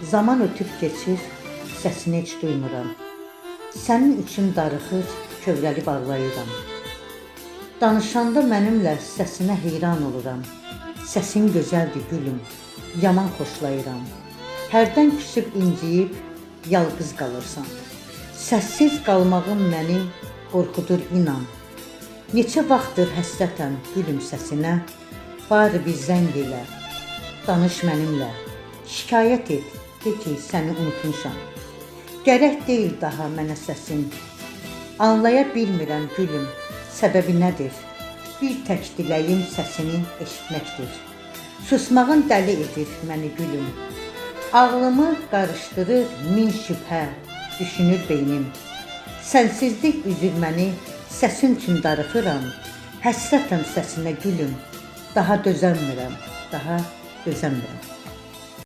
Zaman ötüb keçir, səsini heç duymuram. Sənin üçün darıxır, kövrəlib ağlayıram. Danışanda mənimlə səsinə heyran oluram. Səsin gözəldir gülüm, yaman xoşlayıram. Hərdən küsüb inciyib, yalqız qalırsan. Səssiz qalmağın məni qorxudur inan. Neçə vaxtdır həsrətəm gülüm səsinə, bari bir zəng elə, danış mənimlə. Şikayət et, de ki, səni unutmuşam. Gərək deyil daha mənə səsin. Anlaya bilmirəm gülüm, səbəbi nədir? Bir tək diləyim səsini eşitməkdir. Susmağın dəli edir məni gülüm. Ağlımı qarışdırır min şübhə, düşünür beynim. Sənsizlik üzür məni, səsin üçün darıxıram. Həsrətəm səsinə gülüm, daha dözəmirəm, daha dözəmirəm.